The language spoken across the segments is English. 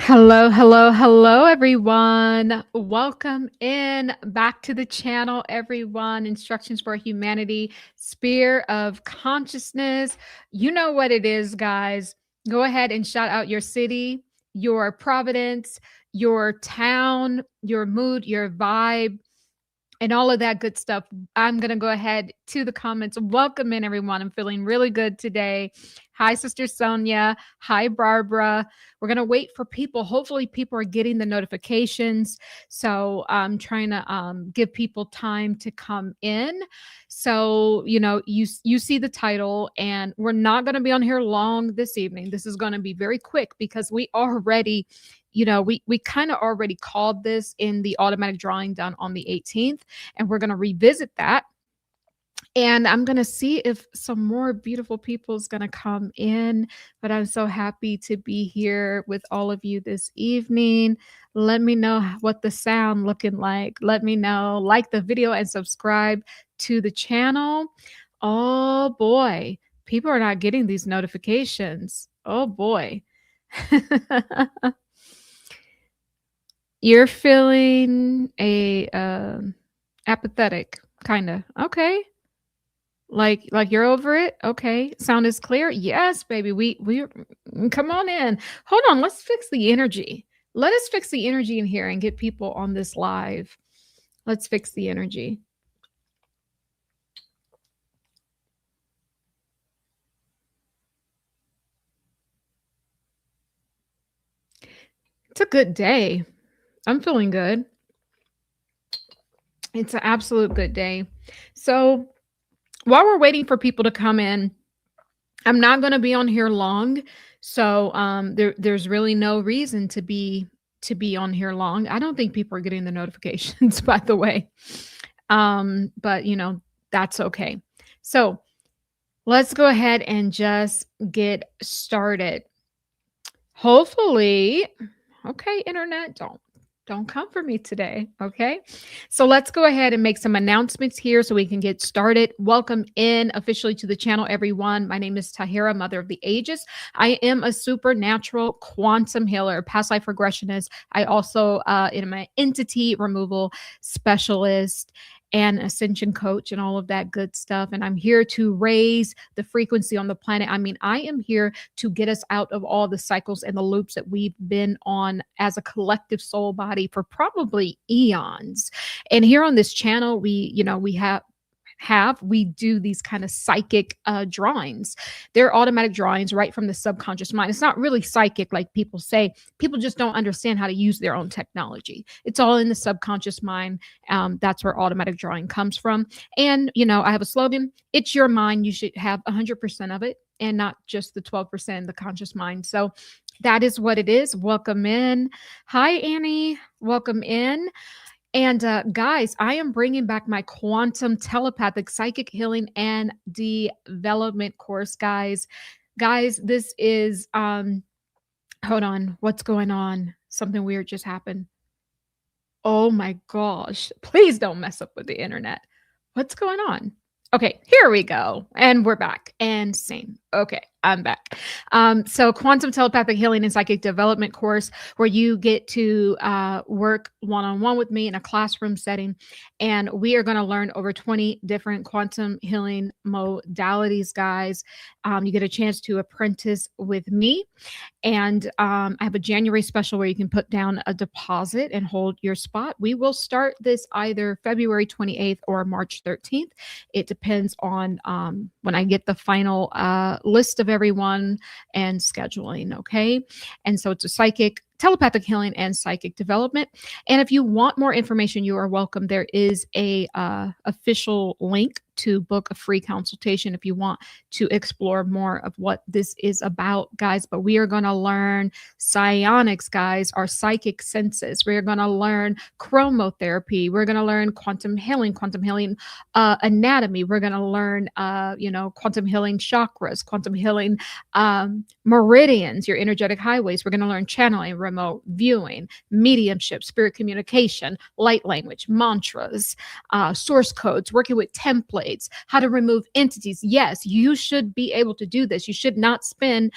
Hello, hello, hello, everyone. Welcome in back to the channel, everyone. Instructions for Humanity, Sphere of Consciousness. You know what it is, guys. Go ahead and shout out your city, your providence, your town, your mood, your vibe, and all of that good stuff. I'm going to go ahead to the comments. Welcome in, everyone. I'm feeling really good today. Hi, Sister Sonia. Hi, Barbara. We're going to wait for people. Hopefully, people are getting the notifications. So I'm trying to give people time to come in. So, you see the title, and we're not going to be on here long this evening. This is going to be very quick because we already we kind of already called this in the automatic drawing done on the 18th, and we're going to revisit that. And I'm going to see if some more beautiful people is going to come in, but I'm so happy to be here with all of you this evening. Let me know what the sound looking like. Let me know, like the video and subscribe to the channel. Oh boy, people are not getting these notifications. Oh boy. You're feeling apathetic, kind of. Okay. Like you're over it. Okay. Sound is clear. Yes, baby. We come on in. Hold on. Let's fix the energy. Let us fix the energy in here and get people on this live. Let's fix the energy. It's a good day. I'm feeling good. It's an absolute good day. So while we're waiting for people to come in, I'm not going to be on here long. So there's really no reason to be on here long. I don't think people are getting the notifications, by the way. But that's okay. So let's go ahead and just get started. Hopefully, okay, internet, don't come for me today, okay? So let's go ahead and make some announcements here so we can get started. Welcome in officially to the channel, everyone. My name is Tahira, Mother of the Ages. I am a supernatural quantum healer, past life regressionist. I also am an entity removal specialist and ascension coach and all of that good stuff. And I'm here to raise the frequency on the planet. I mean, I am here to get us out of all the cycles and the loops that we've been on as a collective soul body for probably eons. And here on this channel, we do these kind of psychic drawings. They're automatic drawings right from the subconscious mind. It's not really psychic like people say. People just don't understand how to use their own technology. It's all in the subconscious mind. That's where automatic drawing comes from. And I have a slogan: it's your mind. You should have 100% of it and not just the 12% the conscious mind. So that is what it is. Welcome in. Hi, Annie. Welcome in. And guys, I am bringing back my quantum telepathic psychic healing and development course, guys. Guys, this is hold on, what's going on? Something weird just happened. Oh my gosh. Please don't mess up with the internet. What's going on? Okay, here we go. And we're back. And same. Okay, I'm back. So quantum telepathic healing and psychic development course where you get to work one-on-one with me in a classroom setting. And we are going to learn over 20 different quantum healing modalities, guys. You get a chance to apprentice with me. And I have a January special where you can put down a deposit and hold your spot. We will start this either February 28th or March 13th. It depends on when I get the final list of everyone and scheduling. Okay. And so it's a psychic telepathic healing and psychic development. And if you want more information, you are welcome. There is a official link to book a free consultation if you want to explore more of what this is about, guys. But we are going to learn psionics, guys, our psychic senses. We're going to learn chromotherapy. We're going to learn quantum healing anatomy. We're going to learn, quantum healing chakras, quantum healing meridians, your energetic highways. We're going to learn channeling, remote viewing, mediumship, spirit communication, light language, mantras, source codes, working with templates, how to remove entities. Yes, you should be able to do this. You should not spend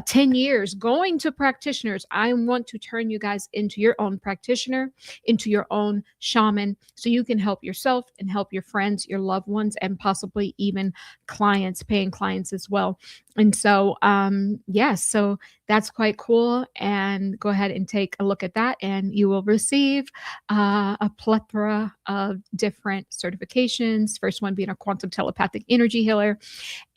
10 years going to practitioners. I want to turn you guys into your own practitioner, into your own shaman, so you can help yourself and help your friends, your loved ones, and possibly even clients, paying clients as well. And so, yes, so that's quite cool. And go ahead and take a look at that, and you will receive a plethora of different certifications. First one being a quantum telepathic energy healer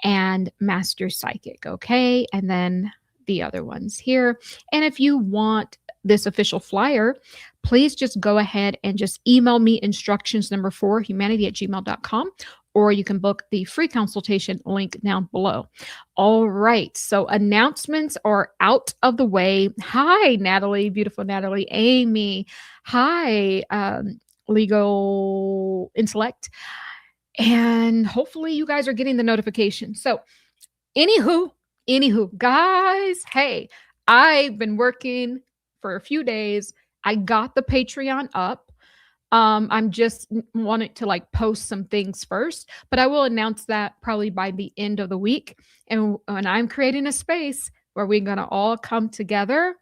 and master psychic. Okay. And then the other ones here. And if you want this official flyer, please just go ahead and just email me instructions number 4, humanity@gmail.com, or you can book the free consultation link down below. All right. So announcements are out of the way. Hi, Natalie, beautiful Natalie, Amy. Hi, Legal Intellect. And hopefully you guys are getting the notification. So anywho, guys, hey, I've been working for a few days. I got the Patreon up. I'm just wanting to like post some things first, but I will announce that probably by the end of the week. And I'm creating a space where we're going to all come together,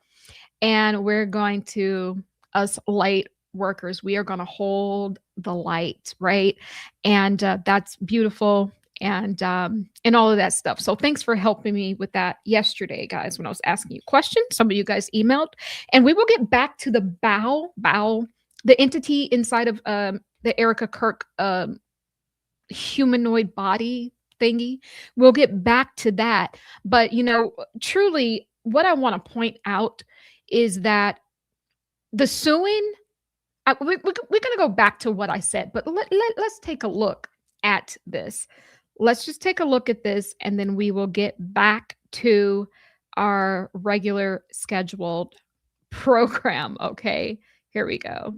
and we're going to, us light workers, we are going to hold the light, right? And that's beautiful. And all of that stuff. So thanks for helping me with that yesterday, guys, when I was asking you questions. Some of you guys emailed, and we will get back to the bow, the entity inside of the Erika Kirk humanoid body thingy. We'll get back to that. But, you know, truly what I want to point out is that the suing, we're going to go back to what I said, but let's take a look at this. Let's just take a look at this, and then we will get back to our regular scheduled program. Okay, here we go.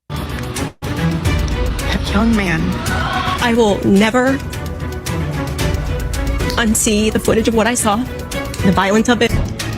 That young man. I will never unsee the footage of what I saw, the violence of it.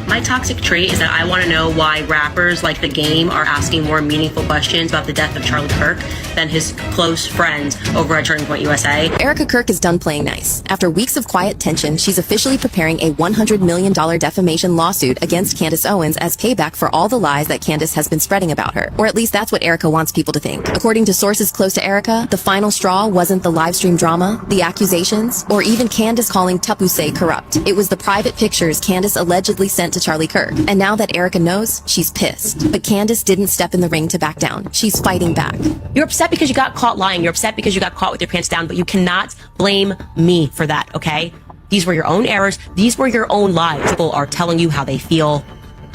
My toxic trait is that I want to know why rappers like The Game are asking more meaningful questions about the death of Charlie Kirk than his close friends over at Turning Point USA. Erika Kirk is done playing nice. After weeks of quiet tension, she's officially preparing a $100 million defamation lawsuit against Candace Owens as payback for all the lies that Candace has been spreading about her. Or at least that's what Erika wants people to think. According to sources close to Erika, the final straw wasn't the live stream drama, the accusations, or even Candace calling Tupuse corrupt. It was the private pictures Candace allegedly sent to Charlie Kirk. And now that Erika knows, she's pissed. But Candace didn't step in the ring to back down. She's fighting back. You're upset because you got caught lying. You're upset because you got caught with your pants down, but you cannot blame me for that, okay? These were your own errors. These were your own lies. People are telling you how they feel,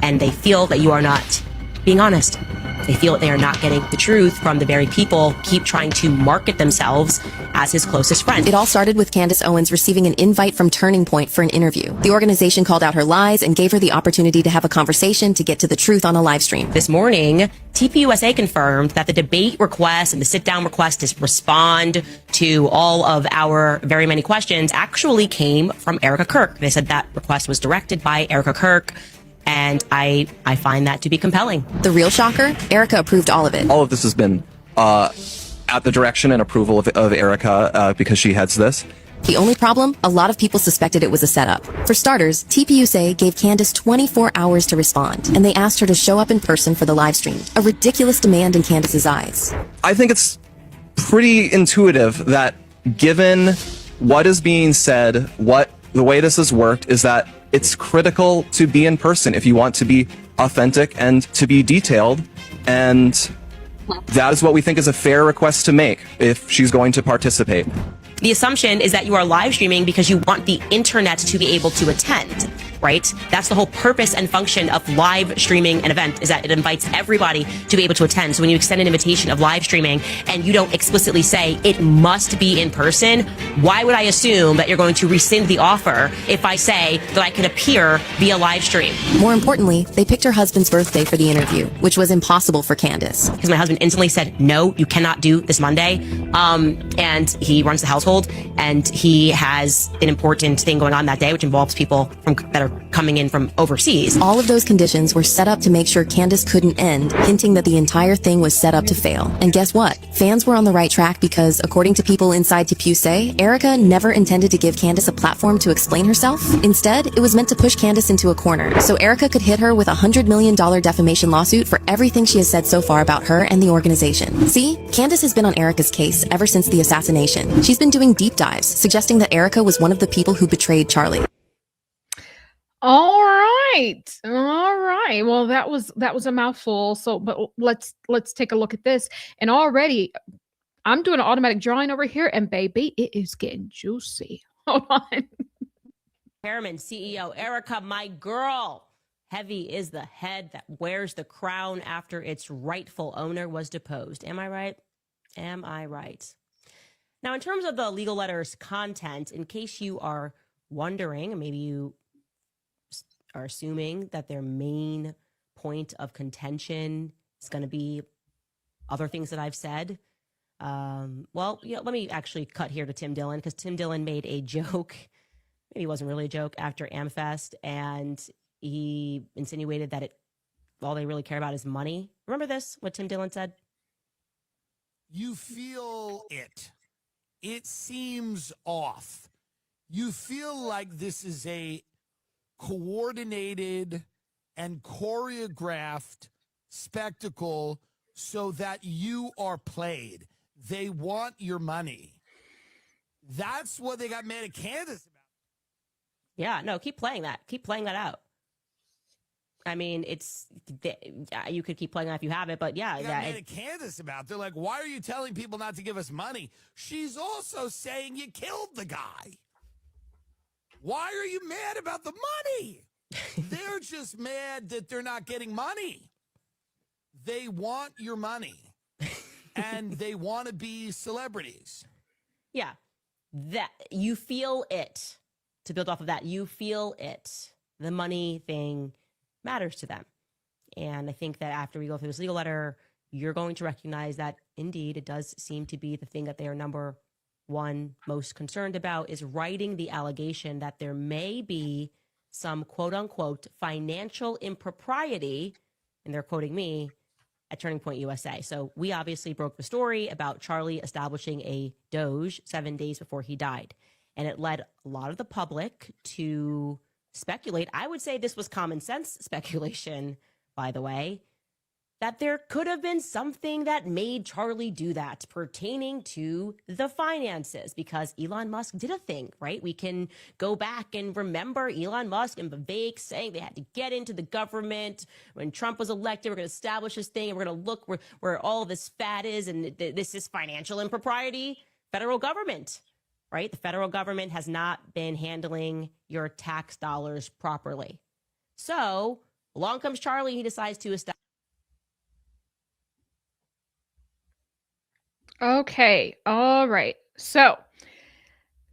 and they feel that you are not being honest. They feel that they are not getting the truth from the very people keep trying to market themselves as his closest friend. It all started with Candace Owens receiving an invite from Turning Point for an interview. The organization called out her lies and gave her the opportunity to have a conversation to get to the truth on a live stream. This morning, TPUSA confirmed that the debate request and the sit-down request to respond to all of our very many questions actually came from Erika Kirk. They said that request was directed by Erika Kirk. And I find that to be compelling. The real shocker? Erika approved all of it. All of this has been at the direction and approval of Erika because she heads this. The only problem? A lot of people suspected it was a setup. For starters, TPUSA gave Candace 24 hours to respond, and they asked her to show up in person for the live stream. A ridiculous demand in Candace's eyes. I think it's pretty intuitive that given what is being said, the way this has worked is that it's critical to be in person if you want to be authentic and to be detailed. And that is what we think is a fair request to make if she's going to participate. The assumption is that you are live streaming because you want the internet to be able to attend, right? That's the whole purpose and function of live streaming an event, is that it invites everybody to be able to attend. So when you extend an invitation of live streaming and you don't explicitly say it must be in person, why would I assume that you're going to rescind the offer if I say that I can appear via live stream? More importantly, they picked her husband's birthday for the interview, which was impossible for Candace. Because my husband instantly said, no, you cannot do this Monday. And he runs the household, and he has an important thing going on that day, which involves people that are coming in from overseas. All of those conditions were set up to make sure Candace couldn't end, hinting that the entire thing was set up to fail. And guess what? Fans were on the right track because, according to people inside TPUSA, Erika never intended to give Candace a platform to explain herself. Instead, it was meant to push Candace into a corner, so Erika could hit her with a $100 million defamation lawsuit for everything she has said so far about her and the organization. See, Candace has been on Erika's case ever since the assassination. She's been doing deep dives, suggesting that Erika was one of the people who betrayed Charlie. All right. Well, that was a mouthful. So, but let's take a look at this. And already, I'm doing an automatic drawing over here, and baby, it is getting juicy. Hold on. Chairman, CEO, Erika, my girl. Heavy is the head that wears the crown after its rightful owner was deposed. Am I right? Am I right? Now, in terms of the legal letter's content, in case you are wondering, maybe you are assuming that their main point of contention is going to be other things that I've said. Well, let me actually cut here to Tim Dillon, because Tim Dillon made a joke. Maybe it wasn't really a joke after AmFest, and he insinuated that all they really care about is money. Remember this, what Tim Dillon said? You feel it. It seems off. You feel like this is a coordinated and choreographed spectacle so that you are played. They want your money. That's what they got mad at Candace about. Yeah, no, keep playing that. Keep playing that out. I mean, you could keep playing that if you have it, but yeah. They got mad at Candace about. They're like, why are you telling people not to give us money? She's also saying you killed the guy. Why are you mad about the money? They're just mad that they're not getting money. They want your money. And they want to be celebrities. Yeah. That you feel it. To build off of that, you feel it. The money thing matters to them. And I think that after we go through this legal letter, you're going to recognize that indeed it does seem to be the thing that they are number one most concerned about, is writing the allegation that there may be some quote unquote financial impropriety, and they're quoting me, at Turning Point USA. So we obviously broke the story about Charlie establishing a Doge 7 days before he died. And it led a lot of the public to speculate. I would say this was common sense speculation, by the way, that there could have been something that made Charlie do that pertaining to the finances, because Elon Musk did a thing, right? We can go back and remember Elon Musk and Vivek saying they had to get into the government. When Trump was elected, we're going to establish this thing and we're going to look where all this fat is, and this is financial impropriety. Federal government, right? The federal government has not been handling your tax dollars properly. So along comes Charlie. He decides to establish. Okay. All right. So,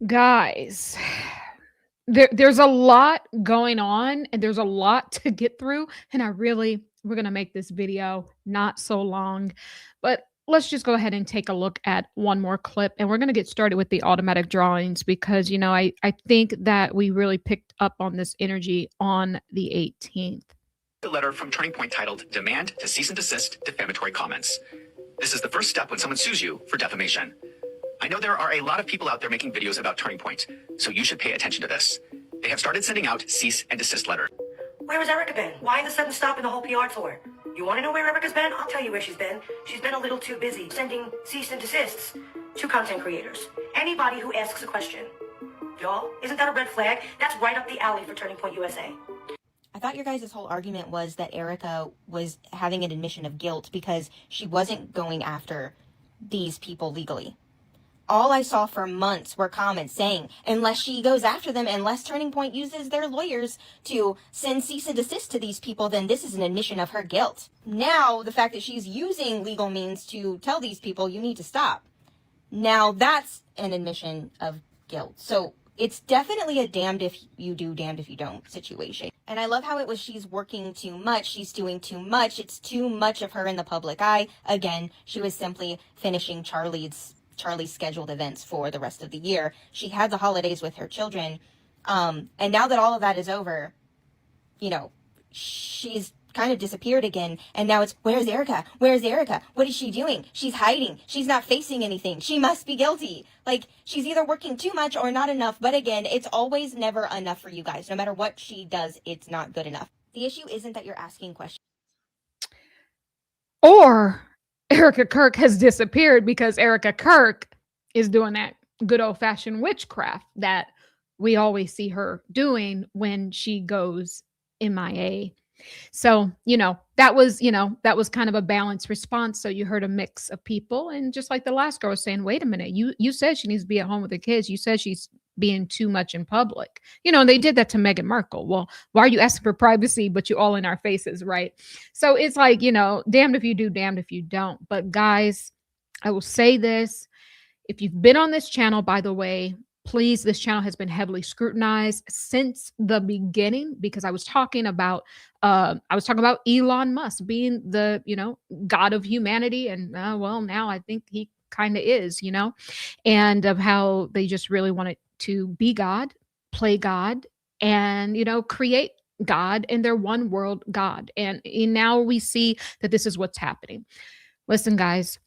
guys, there's a lot going on and there's a lot to get through. And we're going to make this video not so long, but let's just go ahead and take a look at one more clip, and we're going to get started with the automatic drawings because, I think that we really picked up on this energy on the 18th. A letter from Turning Point titled Demand to Cease and Desist Defamatory Comments. This is the first step when someone sues you for defamation. I know there are a lot of people out there making videos about Turning Point, so you should pay attention to this. They have started sending out cease and desist letters. Where has Erika been? Why the sudden stop in the whole PR tour? You want to know where Erika's been? I'll tell you where she's been. She's been a little too busy sending cease and desists to content creators. Anybody who asks a question. Y'all, isn't that a red flag? That's right up the alley for Turning Point USA. I thought your guys' whole argument was that Erika was having an admission of guilt because she wasn't going after these people legally. All I saw for months were comments saying, unless she goes after them, unless Turning Point uses their lawyers to send cease and desist to these people, then this is an admission of her guilt. Now, the fact that she's using legal means to tell these people, you need to stop. Now, that's an admission of guilt. So it's definitely a damned if you do, damned if you don't situation. And I love how it was she's working too much, she's doing too much, it's too much of her in the public eye. Again, she was simply finishing Charlie's scheduled events for the rest of the year. She had the holidays with her children. And now that all of that is over, you know, she's kind of disappeared again, and now it's, where's Erika? Where's Erika? What is she doing? She's hiding. She's not facing anything. She must be guilty. Like, she's either working too much or not enough. But again, it's always never enough for you guys. No matter what she does, it's not good enough. The issue isn't that you're asking questions. Or Erika Kirk has disappeared because Erika Kirk is doing that good old-fashioned witchcraft that we always see her doing when she goes MIA. So, that was kind of a balanced response. So you heard a mix of people. And just like the last girl was saying, wait a minute, you said she needs to be at home with the kids. You said she's being too much in public. They did that to Meghan Markle. Well, why are you asking for privacy, but you all in our faces, right? So it's like, damned if you do, damned if you don't. But guys, I will say this. If you've been on this channel, by the way, please, this channel has been heavily scrutinized since the beginning, because I was talking about Elon Musk being the, God of humanity. And well, now I think he kind of is, and of how they just really wanted to be God, play God, and, create God and their one world God. And now we see that this is what's happening. Listen, guys,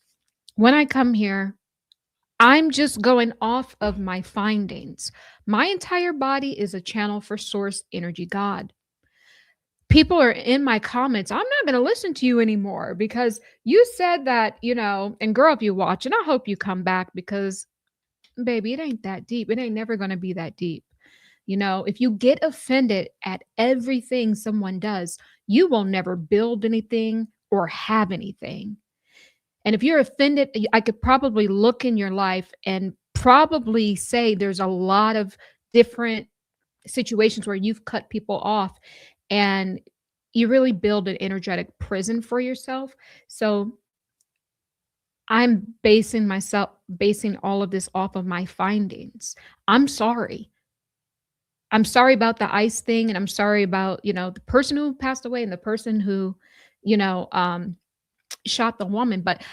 when I come here, I'm just going off of my findings. My entire body is a channel for source energy God. People are in my comments, I'm not going to listen to you anymore because you said that, and girl, if you watch, and I hope you come back because, baby, it ain't that deep. It ain't never going to be that deep. If you get offended at everything someone does, you will never build anything or have anything. And if you're offended, I could probably look in your life and probably say there's a lot of different situations where you've cut people off and you really build an energetic prison for yourself. So I'm basing all of this off of my findings. I'm sorry. I'm sorry about the ICE thing. And I'm sorry about, the person who passed away and the person who, shot the woman, but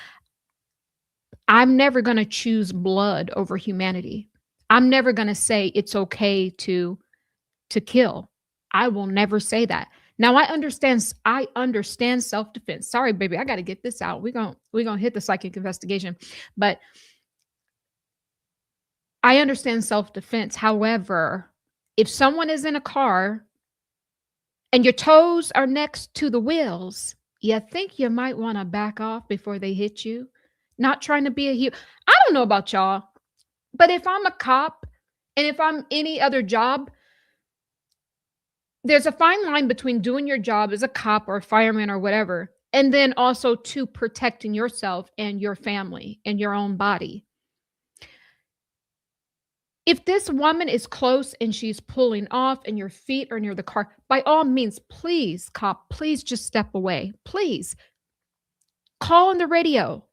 I'm never going to choose blood over humanity. I'm never going to say it's okay to kill. I will never say that. Now I understand self-defense. Sorry, baby, I got to get this out. We're going to hit the psychic investigation, but I understand self-defense. However, if someone is in a car and your toes are next to the wheels, you think you might want to back off before they hit you. Not trying to be a hero. I don't know about y'all, but if I'm a cop and if I'm any other job, there's a fine line between doing your job as a cop or a fireman or whatever, and then also to protecting yourself and your family and your own body. If this woman is close and she's pulling off and your feet are near the car, by all means, please, cop, please just step away. Please call on the radio.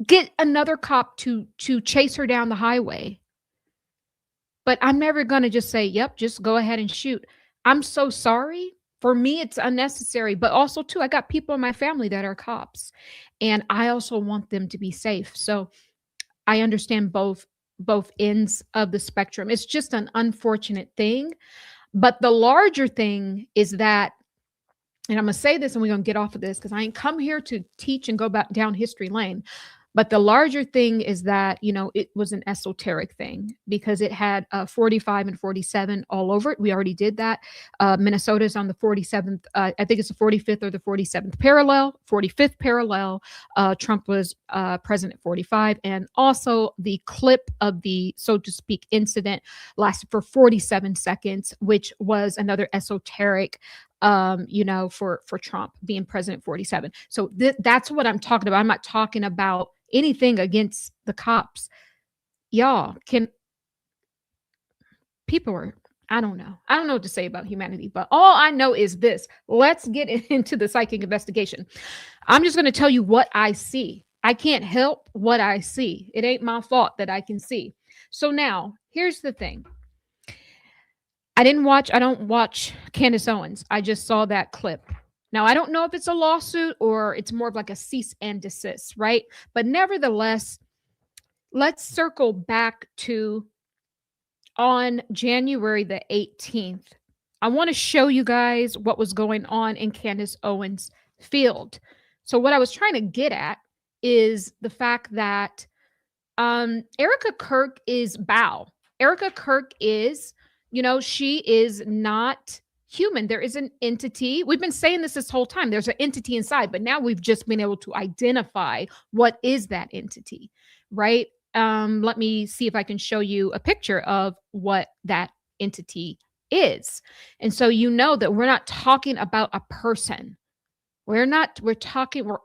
Get another cop to chase her down the highway. But I'm never going to just say, yep, just go ahead and shoot. I'm so sorry. For me, it's unnecessary. But also, too, I got people in my family that are cops. And I also want them to be safe. So I understand both ends of the spectrum. It's just an unfortunate thing. But the larger thing is that, and I'm going to say this and we're going to get off of this because I ain't come here to teach and go back down history lane. But the larger thing is that, it was an esoteric thing because it had 45 and 47 all over it. We already did that. Minnesota is on the 47th. I think it's the 45th or the 47th parallel, 45th parallel. Trump was president 45. And also the clip of the, so to speak, incident lasted for 47 seconds, which was another esoteric for Trump being president 47. So that's what I'm talking about. I'm not talking about anything against the cops. Y'all I don't know what to say about humanity, but all I know is this. Let's get into the psychic investigation. I'm just going to tell you what I see. I can't help what I see. It ain't my fault that I can see. So now here's the thing. I don't watch Candace Owens. I just saw that clip. Now, I don't know if it's a lawsuit or it's more of like a cease and desist, right? But nevertheless, let's circle back to on January the 18th. I want to show you guys what was going on in Candace Owens' field. So what I was trying to get at is the fact that Erika Kirk is Bow. Erika Kirk is, she is not human. There is an entity. We've been saying this whole time. There's an entity inside, but now we've just been able to identify what is that entity, right? Let me see if I can show you a picture of what that entity is. And so you know that we're not talking about a person. We're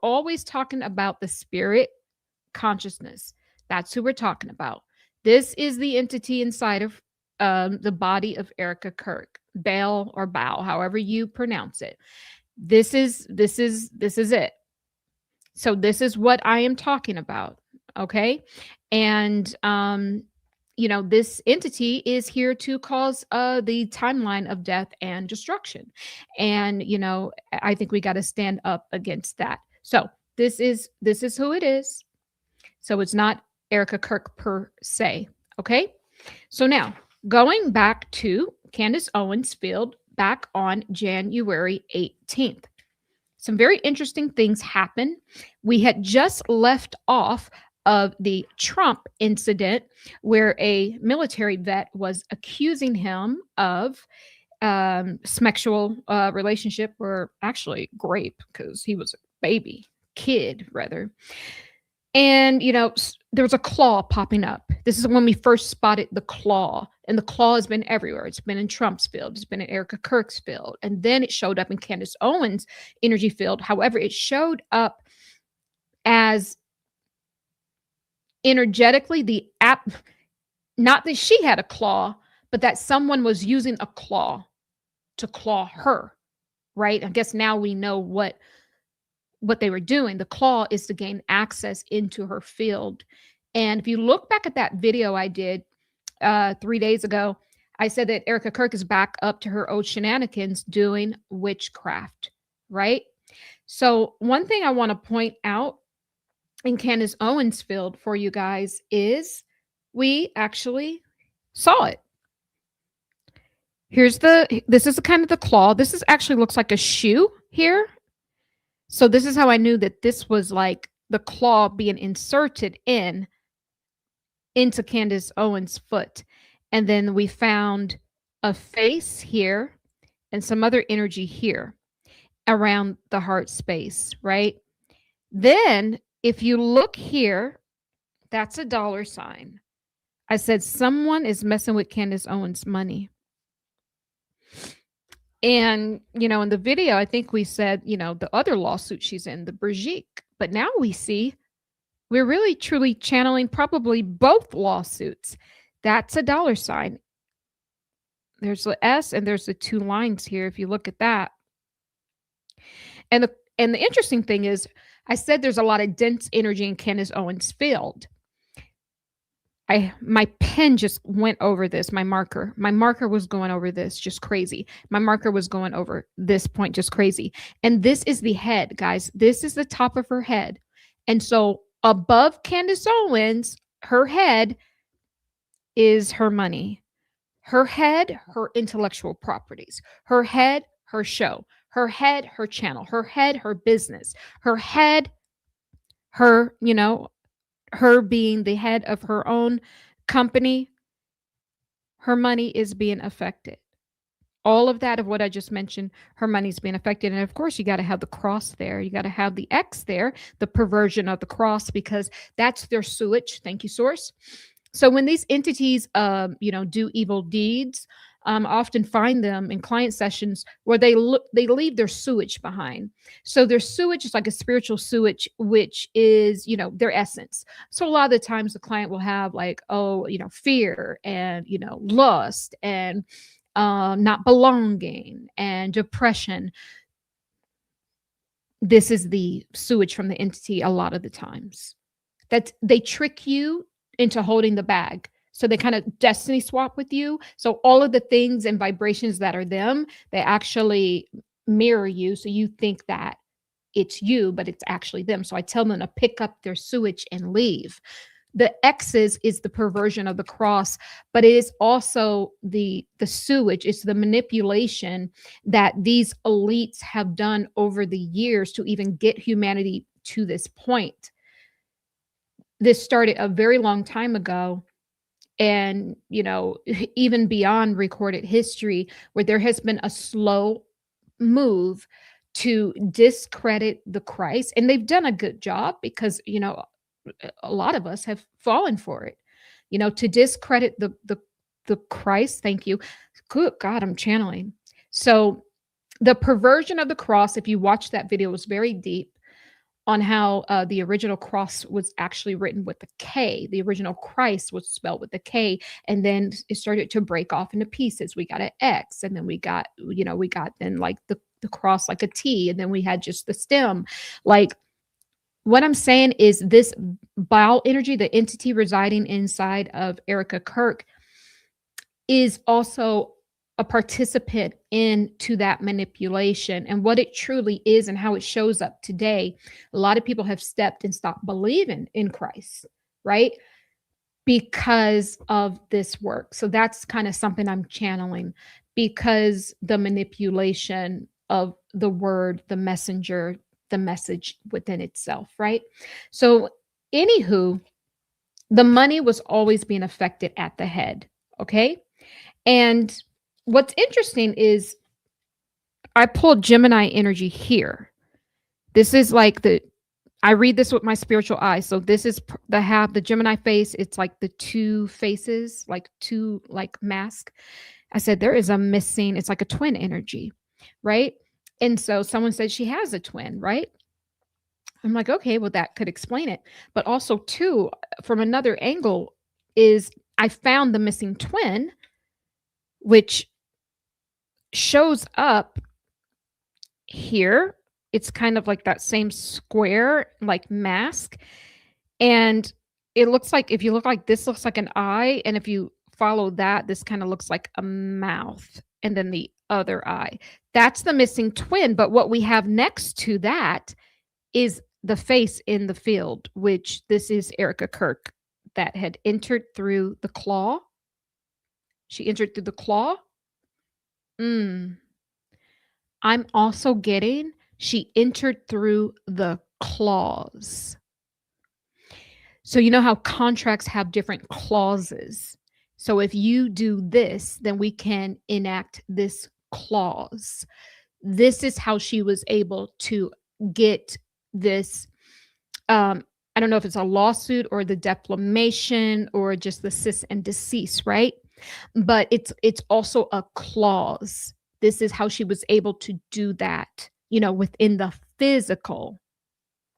always talking about the spirit consciousness. That's who we're talking about. This is the entity inside of the body of Erika Kirk, Bale or Bow, however you pronounce it. This is it. So this is what I am talking about. Okay. And, this entity is here to cause the timeline of death and destruction. And, I think we got to stand up against that. So this is who it is. So it's not Erika Kirk per se. Okay. So now going back to Candace Owens' field back on January 18th. Some very interesting things happened. We had just left off of the Trump incident where a military vet was accusing him of sexual relationship, or actually rape, because he was a kid rather. And, there was a claw popping up. This is when we first spotted the claw, and the claw has been everywhere. It's been in Trump's field. It's been in Erika Kirk's field. And then it showed up in Candace Owens' energy field. However, it showed up as energetically not that she had a claw, but that someone was using a claw to claw her, right? I guess now we know what they were doing. The claw is to gain access into her field. And if you look back at that video I did 3 days ago, I said that Erika Kirk is back up to her old shenanigans doing witchcraft, right? So one thing I want to point out in Candace Owens' field for you guys is we actually saw it. This is kind of the claw. This is actually looks like a shoe here. So this is how I knew that this was like the claw being inserted into Candace Owens' foot. And then we found a face here and some other energy here around the heart space, right? Then if you look here, that's a $. I said someone is messing with Candace Owens' money. And, in the video, I think we said, the other lawsuit she's in, the Brigitte. But now we see we're really, truly channeling probably both lawsuits. That's a $. There's the S and there's the 2 lines here, if you look at that. And the interesting thing is, I said there's a lot of dense energy in Candace Owens' field. My pen just went over this, my marker. My marker was going over this, just crazy. My marker was going over this point, just crazy. And this is the head, guys. This is the top of her head. And so above Candace Owens, her head is her money. Her head, her intellectual properties. Her head, her show. Her head, her channel. Her head, her business. Her head, her, her being the head of her own company, her money is being affected. All of that of what I just mentioned, her money's being affected. And of course, you got to have the cross there. You got to have the X there, the perversion of the cross, because that's their sewage. Thank you, source. So when these entities, do evil deeds, often find them in client sessions where they leave their sewage behind. So their sewage is like a spiritual sewage, which is, their essence. So a lot of the times the client will have like, fear and, lust and not belonging and depression. This is the sewage from the entity a lot of the times. That they trick you into holding the bag. So they kind of destiny swap with you. So all of the things and vibrations that are them, they actually mirror you. So you think that it's you, but it's actually them. So I tell them to pick up their sewage and leave. the X's is the perversion of the cross, but it is also the sewage. It's the manipulation that these elites have done over the years to even get humanity to this point. This started a very long time ago, and even beyond recorded history, where there has been a slow move to discredit the Christ, and they've done a good job, because a lot of us have fallen for it, to discredit the Christ. Thank you. Good God, I'm channeling. So the perversion of the cross, if you watch that video, was very deep on how the original cross was actually written with a K. The original Christ was spelled with a K, and then it started to break off into pieces. We got an X, and then we got then like the cross like a T, and then we had just the stem. Like, what I'm saying is, this bile energy, the entity residing inside of Erika Kirk, is also a participant into that manipulation. And what it truly is and how it shows up today, a lot of people have stepped and stopped believing in Christ, right? Because of this work. So that's kind of something I'm channeling, because the manipulation of the word, the messenger, the message within itself, right? So anywho, the money was always being affected at the head, okay? And what's interesting is I pulled Gemini energy here. This is like I read this with my spiritual eye. So this is the Gemini face. It's like the two faces, like two mask. I said there is a missing, it's like a twin energy, right? And so someone said she has a twin, right? I'm like, okay, well, that could explain it. But also, too, from another angle, is I found the missing twin, which shows up here. It's kind of like that same square, like mask. And it looks like, if you look like this, looks like an eye. And if you follow that, this kind of looks like a mouth. And then the other eye. That's the missing twin. But what we have next to that is the face in the field, which this is Erika Kirk that had entered through the claw. She entered through the claw. I'm also getting she entered through the clause. So you know how contracts have different clauses. So if you do this, then we can enact this clause. This is how she was able to get this. I don't know if it's a lawsuit or the defamation or just the cease and desist, right? But it's also a clause. This is how she was able to do that, within the physical,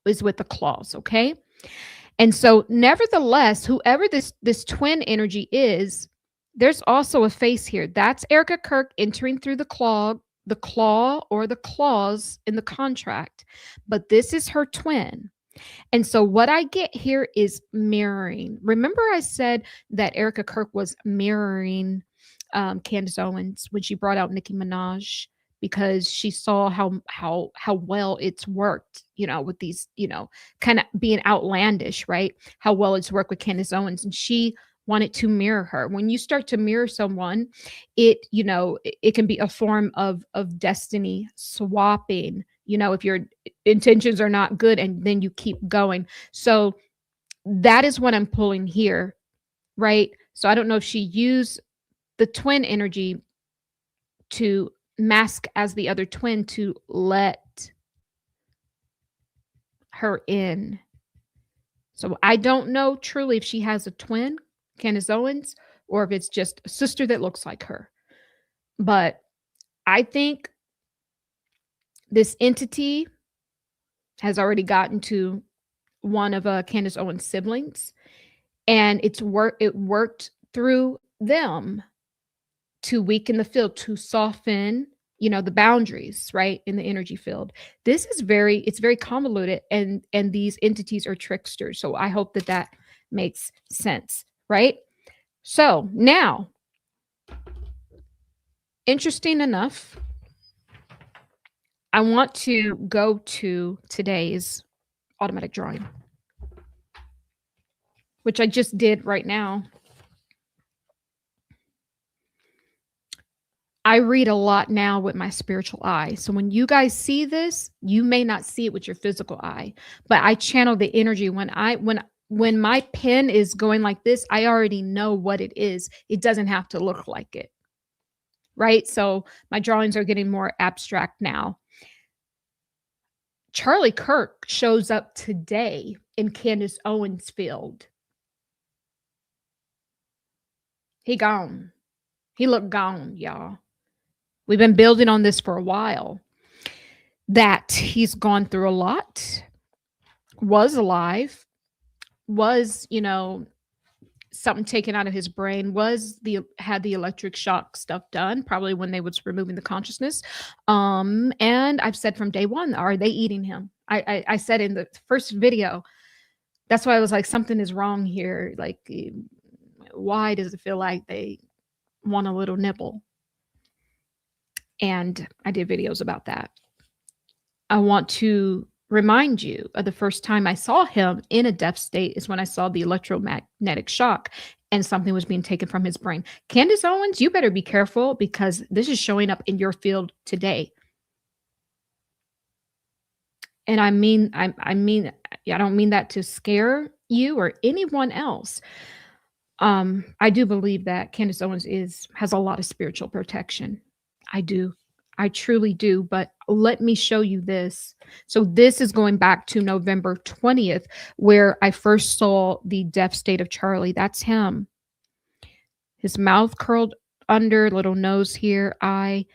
is with the clause, okay? And so nevertheless, whoever this twin energy is, there's also a face here. That's Erika Kirk entering through the claw or the clause in the contract. But this is her twin. And so what I get here is mirroring. Remember I said that Erika Kirk was mirroring Candace Owens when she brought out Nicki Minaj, because she saw how well it's worked, with these, kind of being outlandish, right? How well it's worked with Candace Owens. And she wanted to mirror her. When you start to mirror someone, it can be a form of destiny swapping, if your intentions are not good, and then you keep going. So that is what I'm pulling here, right? So I don't know if she used the twin energy to mask as the other twin to let her in. So I don't know truly if she has a twin, Candace Owens, or if it's just a sister that looks like her. But I think this entity has already gotten to one of Candace Owens' siblings, and it worked through them to weaken the field, to soften, the boundaries, right, in the energy field. This is it's very convoluted, and these entities are tricksters. So I hope that makes sense, right? So now, interesting enough, I want to go to today's automatic drawing. which I just did right now. I read a lot now with my spiritual eye. So when you guys see this, you may not see it with your physical eye, but I channel the energy when my pen is going like this, I already know what it is. It doesn't have to look like it. Right? So my drawings are getting more abstract now. Charlie Kirk shows up today in Candace Owens' field. He gone. He looked gone, y'all. We've been building on this for a while. That he's gone through a lot, was alive, was, something taken out of his brain, had the electric shock stuff done, probably when they was removing the consciousness. And I've said from day one, are they eating him? I said in the first video, that's why I was like, something is wrong here. Like, why does it feel like they want a little nibble? And I did videos about that. I want to remind you of the first time I saw him in a death state is when I saw the electromagnetic shock and something was being taken from his brain. Candace Owens, you better be careful because this is showing up in your field today. And I don't mean that to scare you or anyone else. I do believe that Candace Owens has a lot of spiritual protection. I do. I truly do. But let me show you this. So this is going back to November 20th, where I first saw the death state of Charlie. That's him. His mouth curled under, little nose here, eye.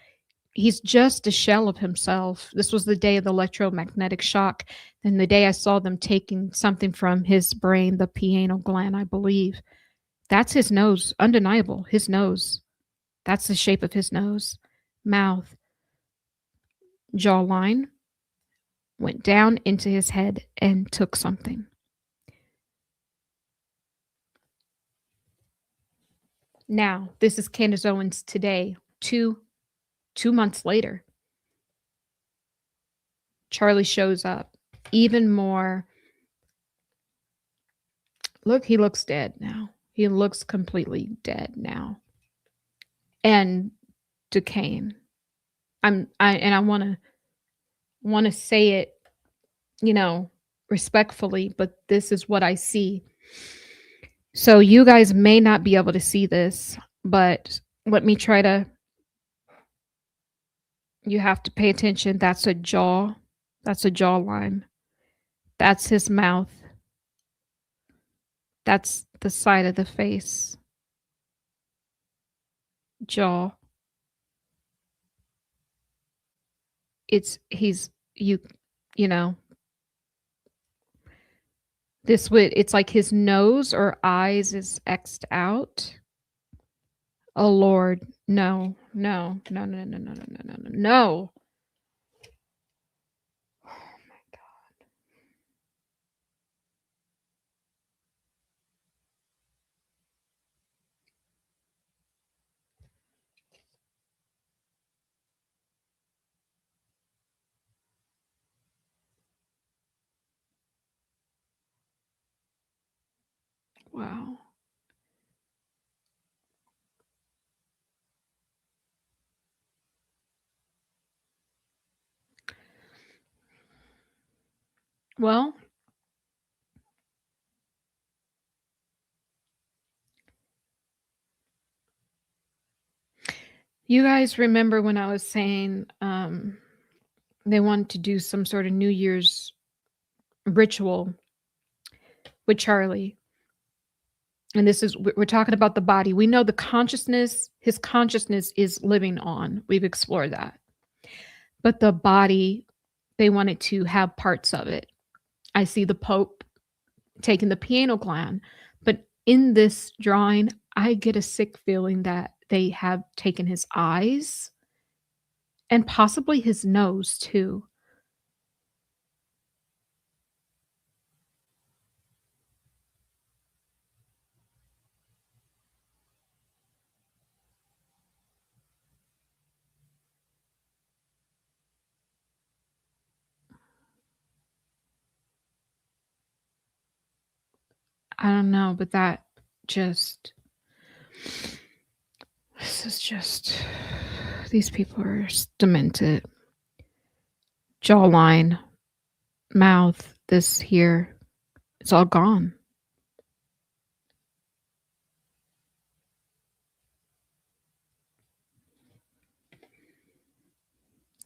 He's just a shell of himself. This was the day of the electromagnetic shock. And the day I saw them taking something from his brain, the pineal gland, I believe. That's his nose, undeniable, his nose. That's the shape of his nose, mouth, jawline, went down into his head and took something. Now, this is Candace Owens today, two months later. Charlie shows up, even more. Look, he looks dead now. He looks completely dead now. And decaying. I want to say it, respectfully, but this is what I see. So you guys may not be able to see this, but let me try to. You have to pay attention. That's a jaw. That's a jawline. That's his mouth. That's the side of the face. Jaw. This it's like his nose or eyes is X'd out. Oh Lord, no. Oh my God. Wow. Well, you guys remember when I was saying they wanted to do some sort of New Year's ritual with Charlie. And we're talking about the body. We know his consciousness is living on. We've explored that. But the body, they wanted to have parts of it. I see the Pope taking the pineal gland. But in this drawing, I get a sick feeling that they have taken his eyes and possibly his nose too. I don't know, but that just, this is just, these people are demented. Jawline, mouth, this here, it's all gone.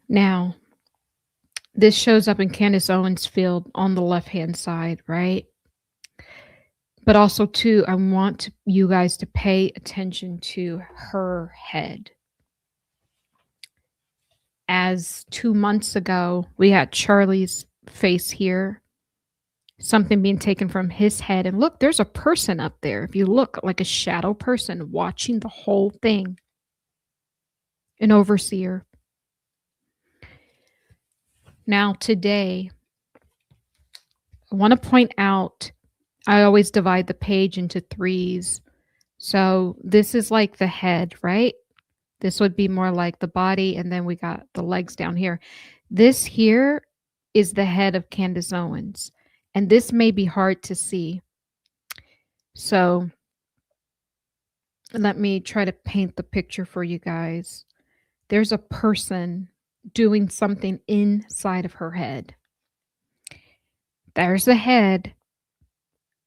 Now, this shows up in Candace Owens' field on the left-hand side, right? But also, too, I want you guys to pay attention to her head. As 2 months ago, we had Charlie's face here, something being taken from his head. And look, there's a person up there. If you look, like a shadow person watching the whole thing, an overseer. Now, today, I want to point out, I always divide the page into threes. So this is like the head, right? This would be more like the body, and then we got the legs down here. This here is the head of Candace Owens, and this may be hard to see. So let me try to paint the picture for you guys. There's a person doing something inside of her head. There's the head.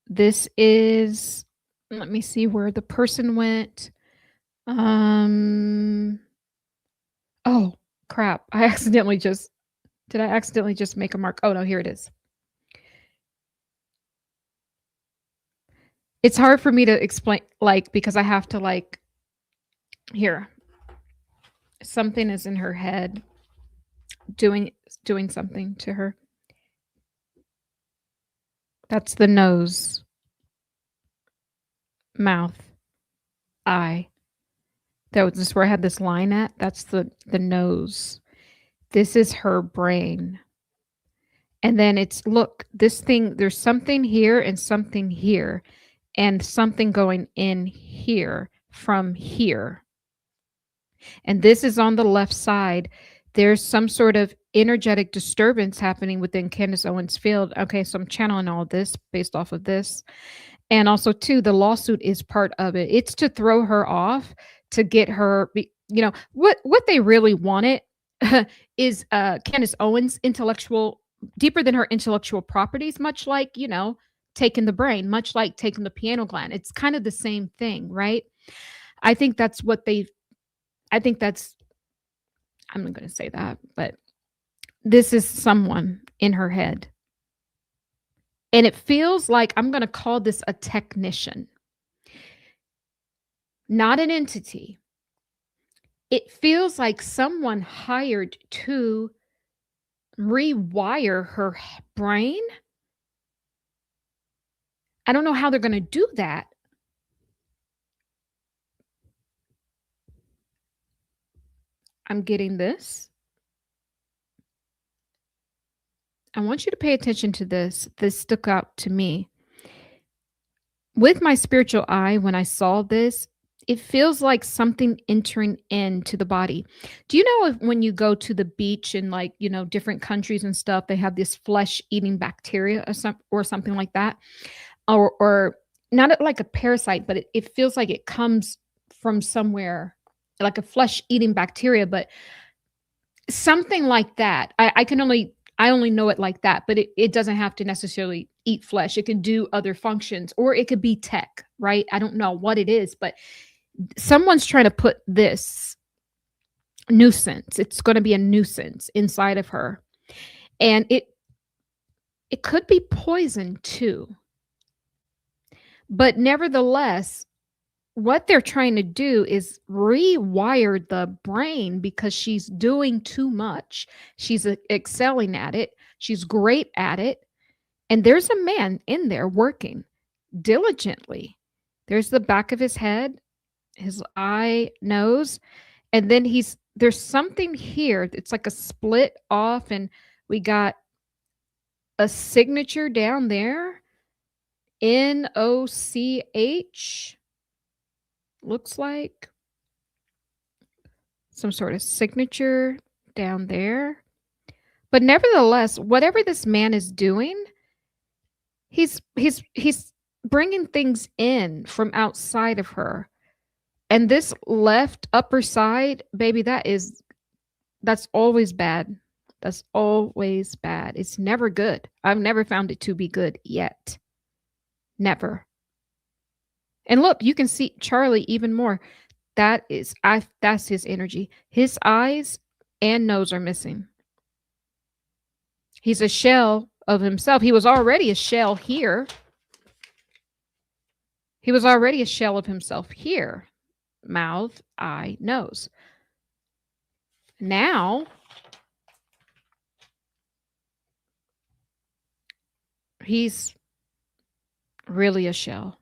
This is, let me see where the person went. Oh crap. Did I accidentally just make a mark? Oh no, here it is. It's hard for me to explain, like, because I have to, like, here. Something is in her head doing something to her. That's the nose, mouth, eye. That was just where I had this line at. That's the nose. This is her brain. And then it's, look, this thing, there's something here and something here, and something going in here from here. And this is on the left side. There's some sort of energetic disturbance happening within Candace Owens' field. Okay, so I'm channeling all this based off of this. And also, too, the lawsuit is part of it. It's to throw her off, to get her, you know, what they really wanted is Candace Owens' intellectual, deeper than her intellectual properties, much like, you know, taking the brain, much like taking the piano gland. It's kind of the same thing, right? I think that's, I'm not going to say that, but this is someone in her head. And it feels like, I'm going to call this a technician, not an entity. It feels like someone hired to rewire her brain. I don't know how they're going to do that. I'm getting this. I want you to pay attention to this. This stuck out to me. With my spiritual eye, when I saw this, it feels like something entering into the body. Do you know, if when you go to the beach in, like, you know, different countries and stuff, they have this flesh-eating bacteria or something like that? Or not like a parasite, but it feels like it comes from somewhere, like a flesh-eating bacteria, but something like that. I only know it like that, but it doesn't have to necessarily eat flesh. It can do other functions, or it could be tech, right? I don't know what it is, but someone's trying to put this nuisance. It's going to be a nuisance inside of her. And it could be poison too. But nevertheless, what they're trying to do is rewire the brain, because she's doing too much. She's excelling at it. She's great at it. And there's a man in there working diligently. There's the back of his head, his eye, nose, and then there's something here. It's like a split off, and we got a signature down there. NOCH. Looks like some sort of signature down there. But nevertheless, whatever this man is doing, he's bringing things in from outside of her. And this left upper side, baby, that's always bad. That's always bad. It's never good. I've never found it to be good yet. Never. And look, you can see Charlie even more. That's his energy. His eyes and nose are missing. He's a shell of himself. He was already a shell here. He was already a shell of himself here. Mouth, eye, nose. Now, he's really a shell.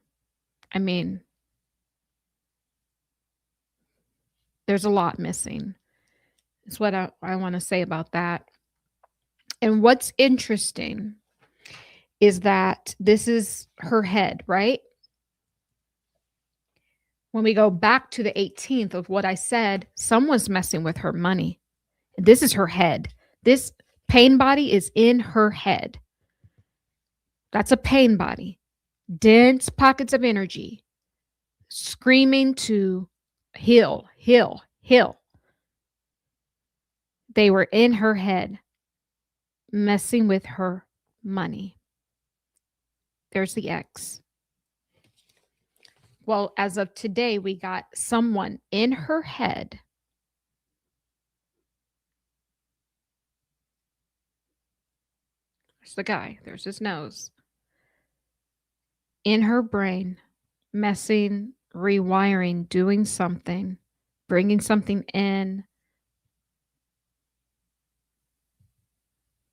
I mean, there's a lot missing. That's what I want to say about that. And what's interesting is that this is her head, right? When we go back to the 18th of what I said, someone's messing with her money. This is her head. This pain body is in her head. That's a pain body. Dense pockets of energy. Screaming to heal, heal, heal. They were in her head, messing with her money. There's the X. Well, as of today, we got someone in her head there's the guy. There's his nose. In her brain, messing, rewiring, doing something, bringing something in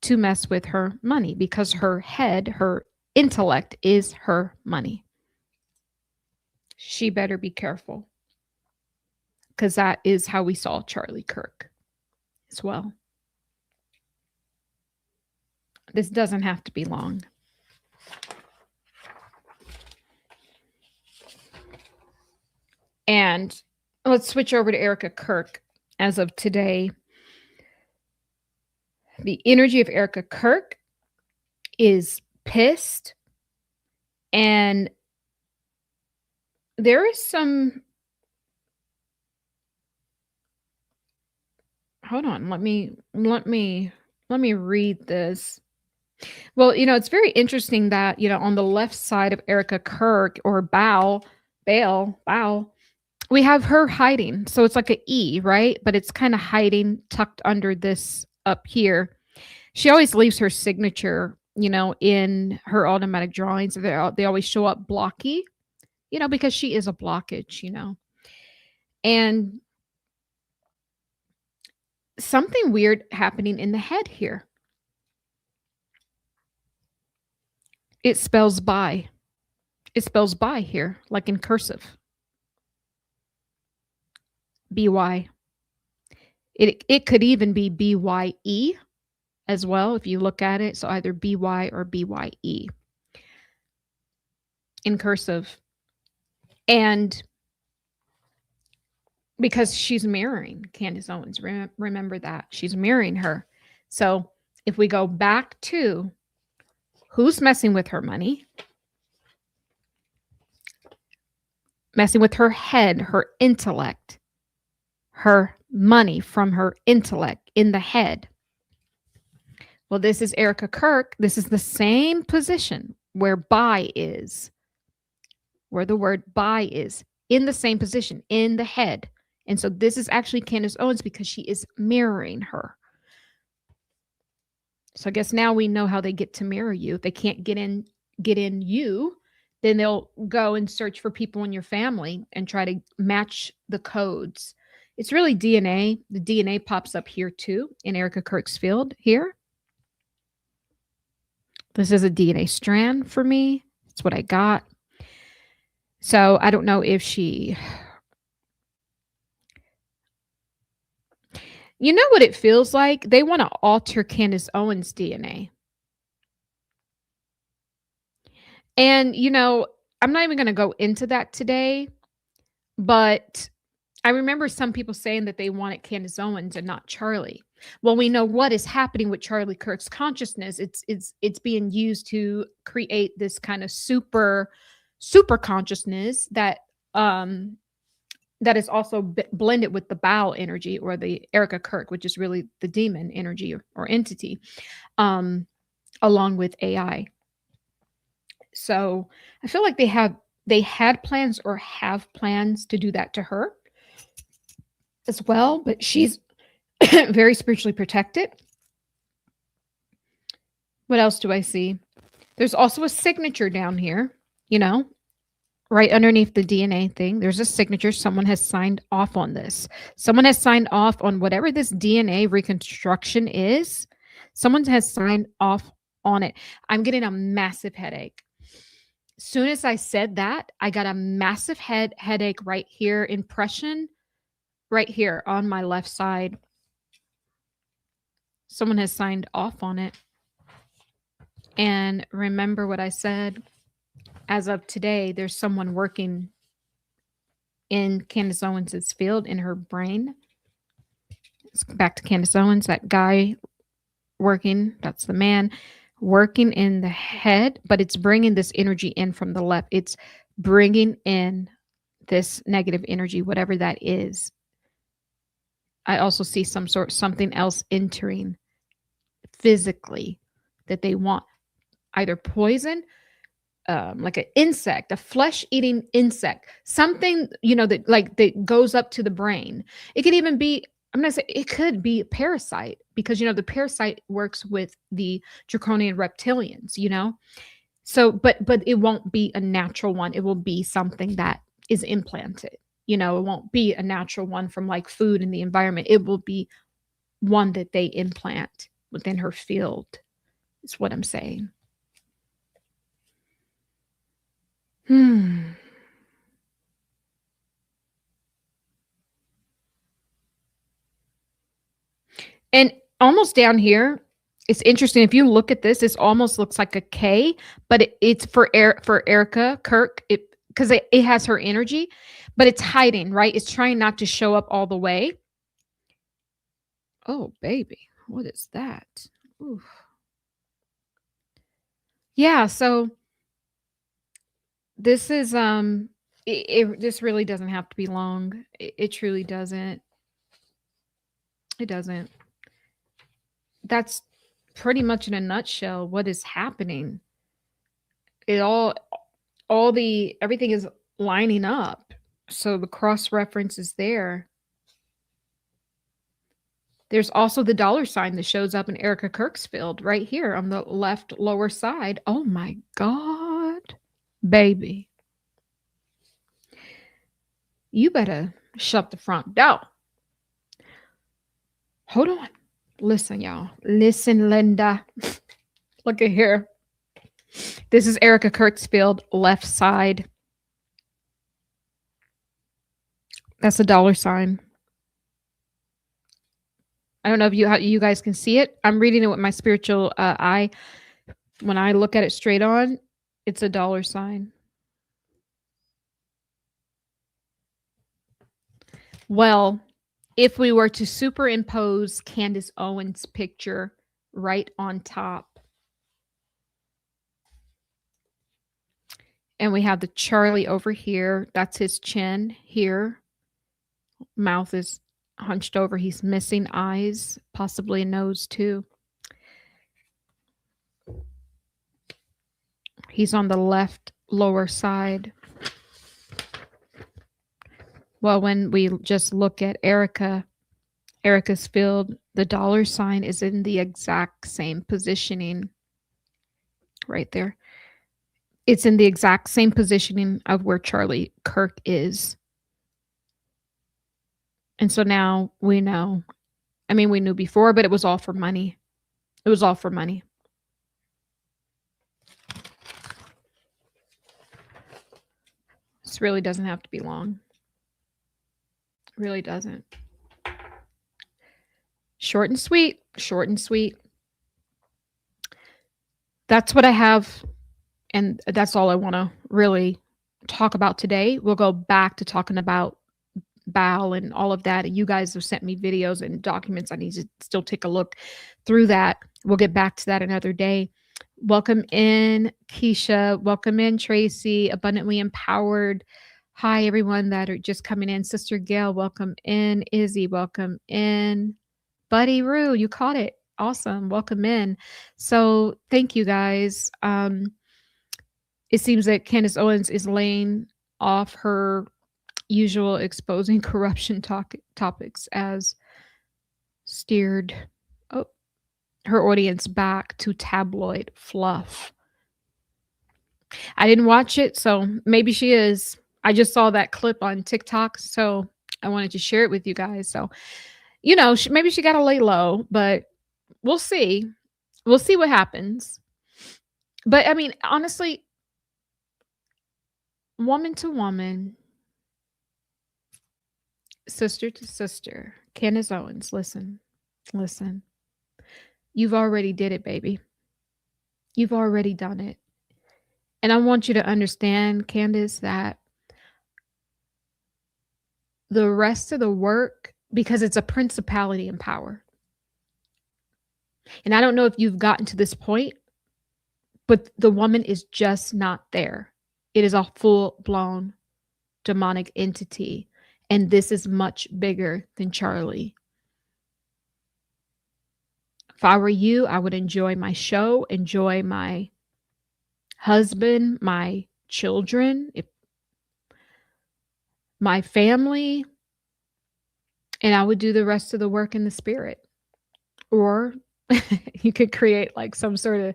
to mess with her money because her head, her intellect is her money. She better be careful because that is how we saw Charlie Kirk as well. This doesn't have to be long. And let's switch over to Erika Kirk. As of today, the energy of Erika Kirk is pissed, and there is some, hold on, let me read this. Well, it's very interesting that, on the left side of Erika Kirk, or Bow, we have her hiding. So it's like an E, right? But it's kind of hiding, tucked under this up here. She always leaves her signature, in her automatic drawings. They always show up blocky, because she is a blockage, And something weird happening in the head here. It spells by. It spells by here, like in cursive. BY. It could even be BYE as well if you look at it. So either BY or BYE in cursive. And because she's mirroring Candace Owens, remember that. She's mirroring her. So if we go back to who's messing with her money, messing with her head, her intellect, her money from her intellect in the head. Well, this is Erika Kirk. This is the same position where by is, where the word by is, in the same position, in the head. And so this is actually Candace Owens because she is mirroring her. So I guess now we know how they get to mirror you. If they can't get in you, then they'll go and search for people in your family and try to match the codes. It's really DNA. The DNA pops up here too in Erika Kirk's field here. This is a DNA strand for me. That's what I got. So I don't know if she... You know what it feels like? They want to alter Candace Owens' DNA. And, I'm not even going to go into that today, but I remember some people saying that they wanted Candace Owens and not Charlie. Well, we know what is happening with Charlie Kirk's consciousness. It's being used to create this kind of super super consciousness that that is also blended with the Baal energy, or the Erika Kirk, which is really the demon energy or entity, along with AI. So I feel like they had plans or have plans to do that to her as well, but she's very spiritually protected. What else do I see? There's also a signature down here, right underneath the DNA thing. There's a signature. Someone has signed off on this. Someone has signed off on whatever this DNA reconstruction is. Someone has signed off on it. I'm getting a massive headache. As soon as I said that, I got a massive headache right here, impression right here on my left side. Someone has signed off on it. And remember what I said, as of today, there's someone working in Candace Owens' field, in her brain. Let's go back to Candace Owens, that guy working, that's the man working in the head, but it's bringing this energy in from the left. It's bringing in this negative energy, whatever that is. I also see something else entering physically that they want, either poison, like an insect, a flesh-eating insect, something, that goes up to the brain. It could even be, I'm going to say, it could be a parasite, because, the parasite works with the draconian reptilians, So, but it won't be a natural one. It will be something that is implanted. It won't be a natural one from like food in the environment. It will be one that they implant within her field, is what I'm saying. And almost down here, it's interesting. If you look at this, this almost looks like a K, but it's for Erika Kirk, because it has her energy, but it's hiding, right? It's trying not to show up all the way. Oh, baby, what is that? Oof. Yeah, so this is this really doesn't have to be long. It truly doesn't. It doesn't. That's pretty much in a nutshell what is happening. Everything is lining up. So the cross reference is there. There's also the dollar sign that shows up in Erika Kirk's field right here on the left lower side. Oh my God, baby. You better shut the front door. Hold on. Listen, y'all. Listen, Linda. Look at here. This is Erika Kirk's field, left side. That's a dollar sign. I don't know if you guys can see it. I'm reading it with my spiritual eye. When I look at it straight on, it's a dollar sign. Well, if we were to superimpose Candace Owens' picture right on top, and we have the Charlie over here, that's his chin here. Mouth is hunched over. He's missing eyes, possibly a nose too. He's on the left lower side. Well, when we just look at Erika's field, the dollar sign is in the exact same positioning right there. It's in the exact same positioning of where Charlie Kirk is. And so now we know. I mean, we knew before, but it was all for money. It was all for money. This really doesn't have to be long. It really doesn't. Short and sweet. Short and sweet. That's what I have. And that's all I want to really talk about today. We'll go back to talking about Baal and all of that. And you guys have sent me videos and documents. I need to still take a look through that. We'll get back to that another day. Welcome in, Keisha. Welcome in, Tracy. Abundantly Empowered. Hi, everyone that are just coming in. Sister Gail, welcome in. Izzy, welcome in. Buddy Roo, you caught it. Awesome. Welcome in. So thank you, guys. It seems that Candace Owens is laying off her usual exposing corruption topics as steered her audience back to tabloid fluff. I didn't watch it, so maybe she is. I just saw that clip on TikTok, so I wanted to share it with you guys. So, you know, maybe she got to lay low, but we'll see. We'll see what happens. But I mean, honestly, woman to woman, sister to sister, Candace Owens, listen. You've already did it, baby. You've already done it. And I want you to understand, Candace, that the rest of the work, because it's a principality in power. And I don't know if you've gotten to this point, but the woman is just not there. It is a full-blown demonic entity. And this is much bigger than Charlie. If I were you, I would enjoy my show, enjoy my husband, my children, my family, and I would do the rest of the work in the spirit. Or you could create like some sort of,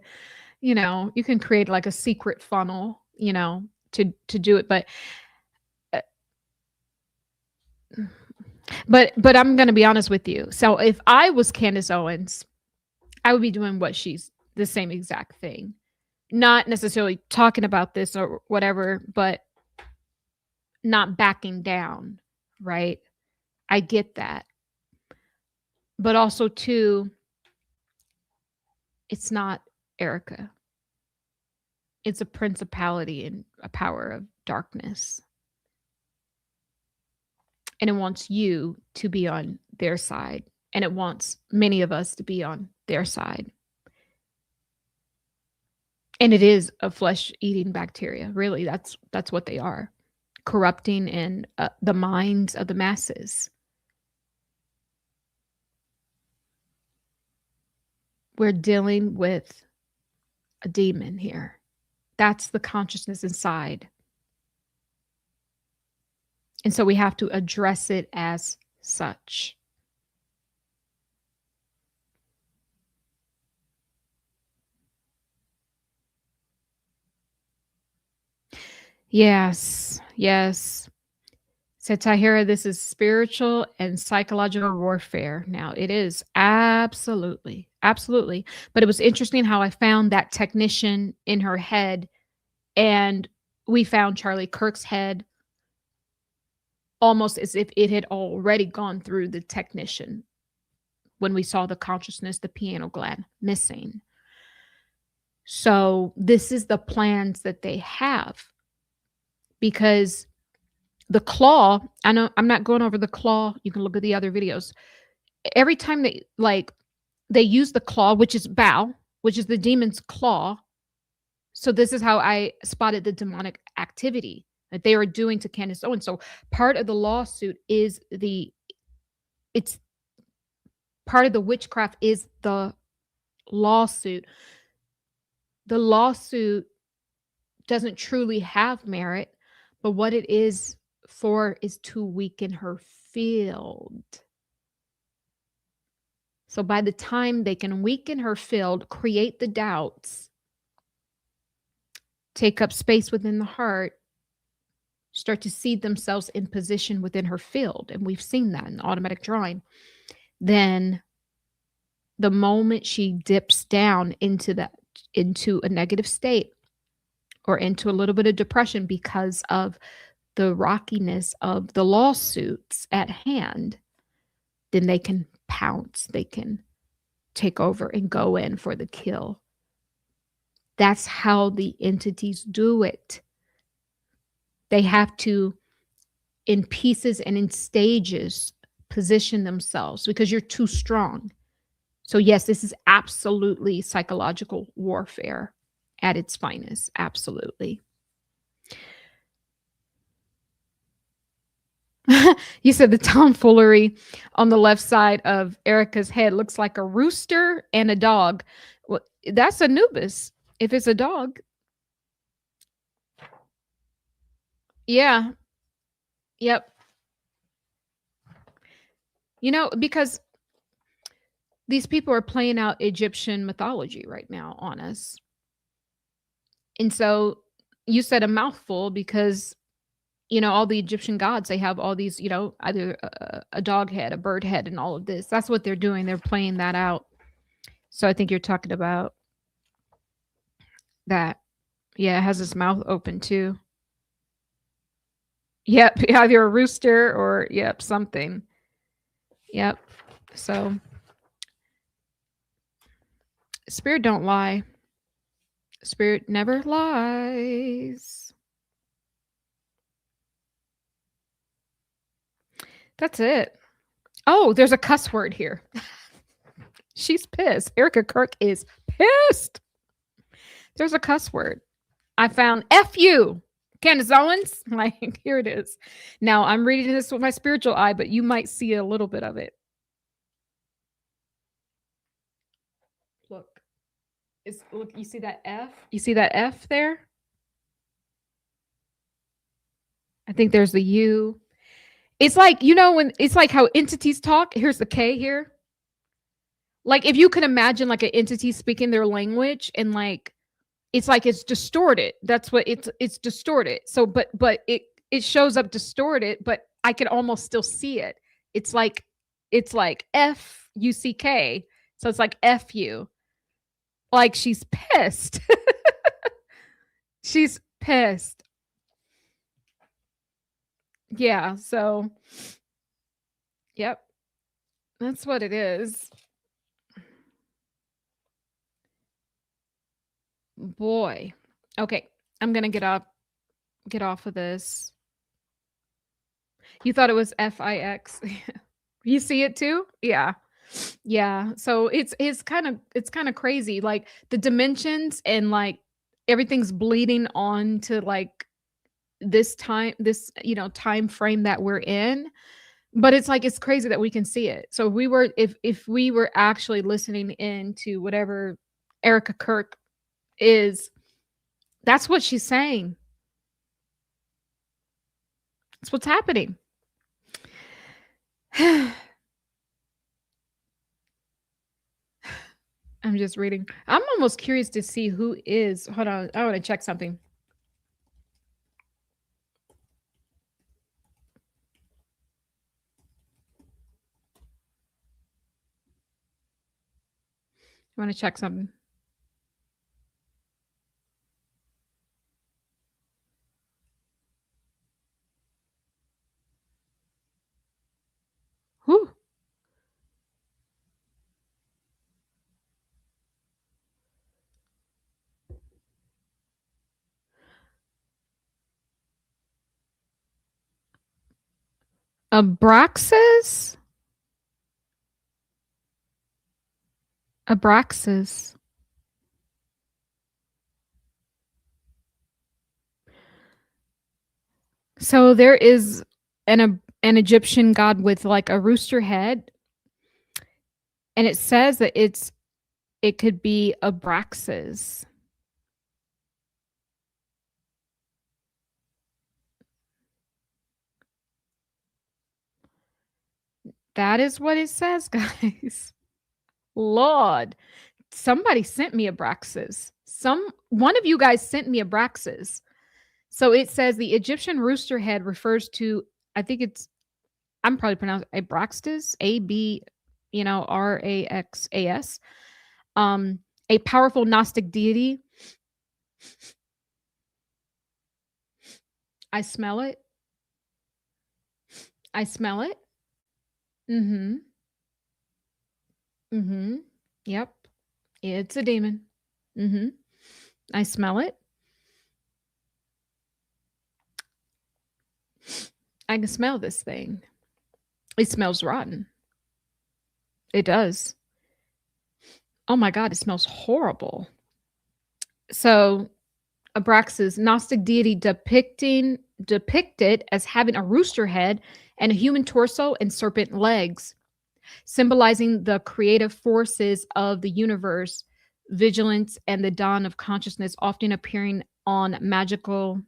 you know, you can create like a secret funnel, you know, to do it. But I'm going to be honest with you. So if I was Candace Owens, I would be doing what she's the same exact thing. Not necessarily talking about this or whatever, but not backing down, right? I get that. But also, too, it's not Erika. It's a principality and a power of darkness. And it wants you to be on their side. And it wants many of us to be on their side. And it is a flesh-eating bacteria. Really, that's what they are. Corrupting in the minds of the masses. We're dealing with a demon here. That's the consciousness inside. And so we have to address it as such. Yes. Said Tahira, this is spiritual and psychological warfare. Now, it is absolutely. But it was interesting how I found that technician in her head, and we found Charlie Kirk's head almost as if it had already gone through the technician when we saw the consciousness, the piano gland missing. So this is the plans that they have. Because the claw, I know I'm not going over the claw. You can look at the other videos. Every time they use the claw, which is Bao, which is the demon's claw. So this is how I spotted the demonic activity that they were doing to Candace Owens. So part of the lawsuit is it's part of the witchcraft is the lawsuit. The lawsuit doesn't truly have merit. But what it is for is to weaken her field. So by the time they can weaken her field, create the doubts, take up space within the heart, start to see themselves in position within her field, and we've seen that in the automatic drawing, then the moment she dips down into a negative state, or into a little bit of depression because of the rockiness of the lawsuits at hand, then they can pounce, they can take over and go in for the kill. That's how the entities do it. They have to, in pieces and in stages, position themselves because you're too strong. So yes, this is absolutely psychological warfare at its finest. Absolutely. You said the tomfoolery on the left side of Erika's head looks like a rooster and a dog. Well, that's Anubis. If it's a dog. Yeah. Yep. You know, because these people are playing out Egyptian mythology right now on us. And so you said a mouthful because, you know, all the Egyptian gods, they have all these, you know, either a dog head, a bird head, and all of this. That's what they're doing. They're playing that out. So I think you're talking about that. Yeah, it has its mouth open too. Yep, either a rooster or, yep, something. Yep. So spirit don't lie. Spirit never lies. That's it. Oh, there's a cuss word here. She's pissed. Erika Kirk is pissed. There's a cuss word. I found F you, Candace Owens. Like, here it is. Now, I'm reading this with my spiritual eye, but you might see a little bit of it. Look. Look, you see that F? You see that F there? I think there's the U. It's like, you know, when it's like how entities talk. Here's the K here. Like, if you can imagine like an entity speaking their language and like it's distorted. That's what it's distorted. So but it shows up distorted, but I can almost still see it. It's like F-U-C-K. So it's like F-U. Like she's pissed. She's pissed. Yeah, so yep. That's what it is. Boy. Okay, I'm going to get off of this. You thought it was F-I-X. You see it too? Yeah. Yeah. So it's kind of crazy. Like the dimensions and like everything's bleeding on to like this time, you know, time frame that we're in. But it's like it's crazy that we can see it. So if we were actually listening in to whatever Erika Kirk is, that's what she's saying. That's what's happening. I'm just reading. I'm almost curious to see who is. Hold on. I want to check something. I want to check something. Whew. Abraxas? Abraxas. So there is an Egyptian god with like a rooster head, and it says that it could be Abraxas. That is what it says, guys. Lord, somebody sent me Abraxas. One of you guys sent me Abraxas. So it says the Egyptian rooster head refers to, I think I'm probably pronouncing Abraxas, A-B, R-A-X-A-S. A powerful Gnostic deity. I smell it. I smell it. Mm-hmm. Mm-hmm. Yep. It's a demon. Mm-hmm. I smell it. I can smell this thing. It smells rotten. It does. Oh my God, it smells horrible. So Abraxas, Gnostic deity depicted as having a rooster head and a human torso and serpent legs, symbolizing the creative forces of the universe, vigilance, and the dawn of consciousness, often appearing on magical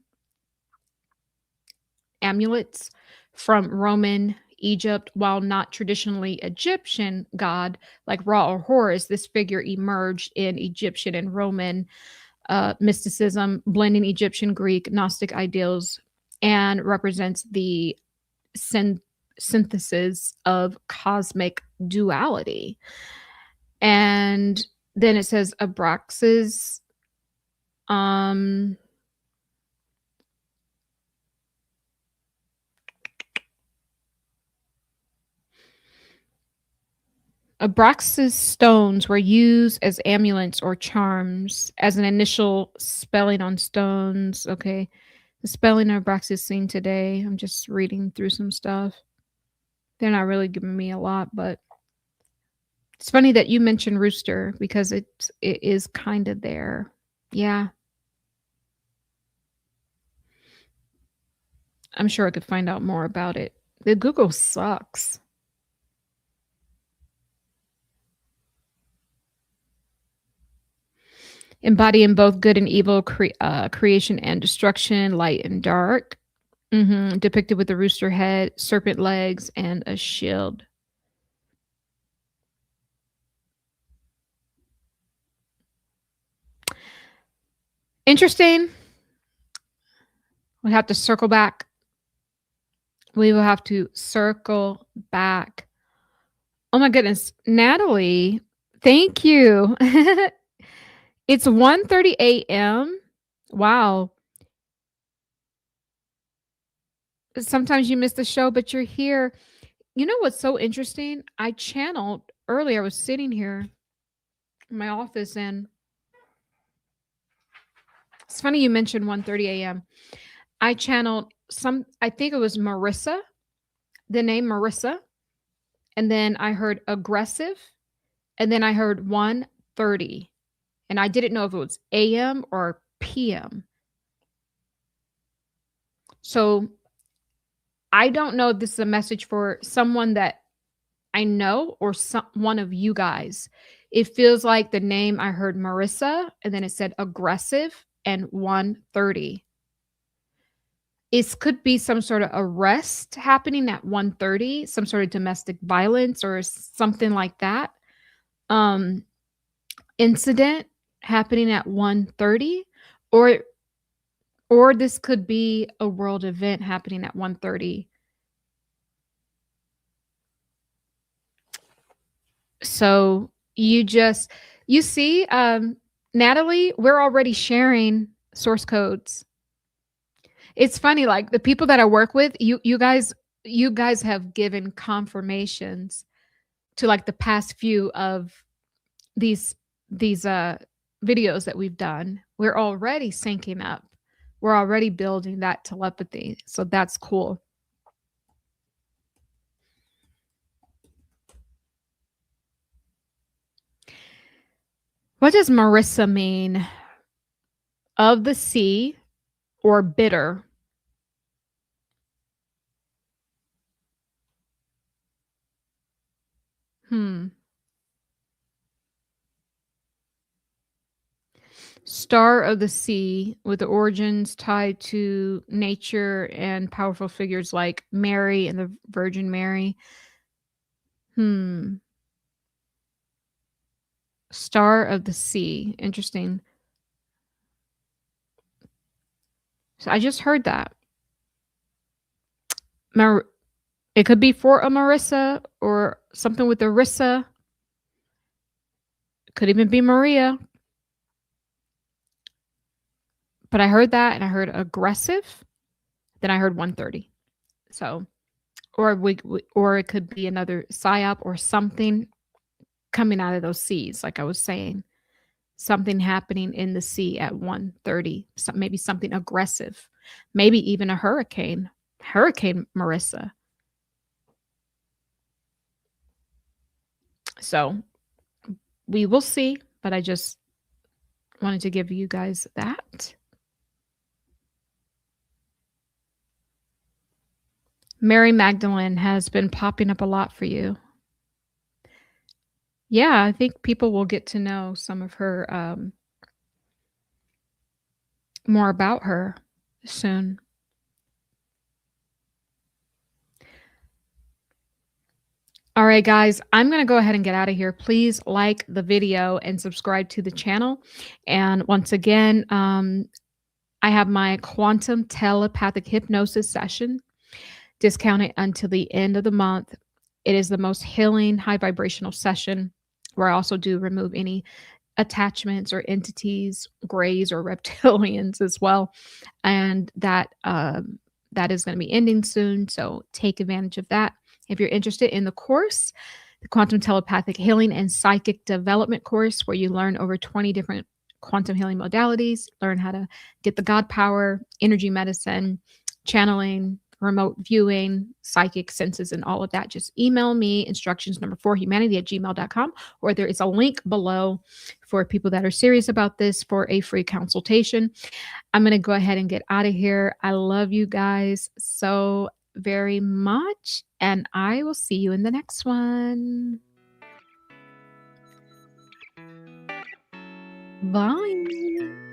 amulets from Roman Egypt. While not traditionally Egyptian god like Ra or Horus, this figure emerged in Egyptian and Roman mysticism, blending Egyptian, Greek, Gnostic ideals, and represents the synthesis of cosmic duality. And then it says Abraxas. Abraxas stones were used as amulets or charms as an initial spelling on stones. Okay. The spelling of Abraxas seen today. I'm just reading through some stuff. They're not really giving me a lot, but it's funny that you mentioned rooster because it is kind of there. Yeah. I'm sure I could find out more about it. The Google sucks. Embodying both good and evil, creation and destruction, light and dark. Depicted with a rooster head, serpent legs, and a shield. Interesting. We'll have to circle back. We will have to circle back. Oh my goodness. Natalie, thank you. It's 1:30 a.m. Wow. Sometimes you miss the show, but you're here. You know what's so interesting? I channeled earlier. I was sitting here in my office, and it's funny you mentioned 1:30 a.m. I channeled I think it was Marissa, the name Marissa, and then I heard aggressive, and then I heard 1:30, and I didn't know if it was AM or PM. So I don't know if this is a message for someone that I know or one of you guys. It feels like the name I heard Marissa, and then it said aggressive and 1:30. It could be some sort of arrest happening at 1:30, some sort of domestic violence or something like that. Incident happening at 1:30, or this could be a world event happening at 1:30. So you see, Natalie, we're already sharing source codes. It's funny, like the people that I work with, you guys have given confirmations to like the past few of these videos that we've done. We're already syncing up. We're already building that telepathy. So that's cool. What does Marissa mean? Of the sea or bitter? Star of the sea, with the origins tied to nature and powerful figures like Mary and the Virgin Mary. Star of the sea. Interesting. So I just heard that. It could be for a Marissa or something with Arissa. It could even be Maria. But I heard that, and I heard aggressive. Then I heard 1:30. So, or it could be another psyop or something coming out of those seas, like I was saying. Something happening in the sea at 1:30. Maybe something aggressive. Maybe even a hurricane. Hurricane Marissa. So, we will see, but I just wanted to give you guys that. Mary Magdalene has been popping up a lot for you. Yeah, I think people will get to know some of her, more about her soon. All right, guys, I'm going to go ahead and get out of here. Please like the video and subscribe to the channel. And once again, I have my quantum telepathic hypnosis session discounted until the end of the month. It is the most healing, high vibrational session where I also do remove any attachments or entities, grays or reptilians as well. And that is going to be ending soon. So take advantage of that. If you're interested in the course, the Quantum Telepathic Healing and Psychic Development course, where you learn over 20 different quantum healing modalities, learn how to get the God power, energy medicine, channeling, remote viewing, psychic senses, and all of that, just email me instructions number 4humanity@gmail.com, or there is a link below for people that are serious about this for a free consultation. I'm going to go ahead and get out of here. I love you guys so very much, and I will see you in the next one. Bye.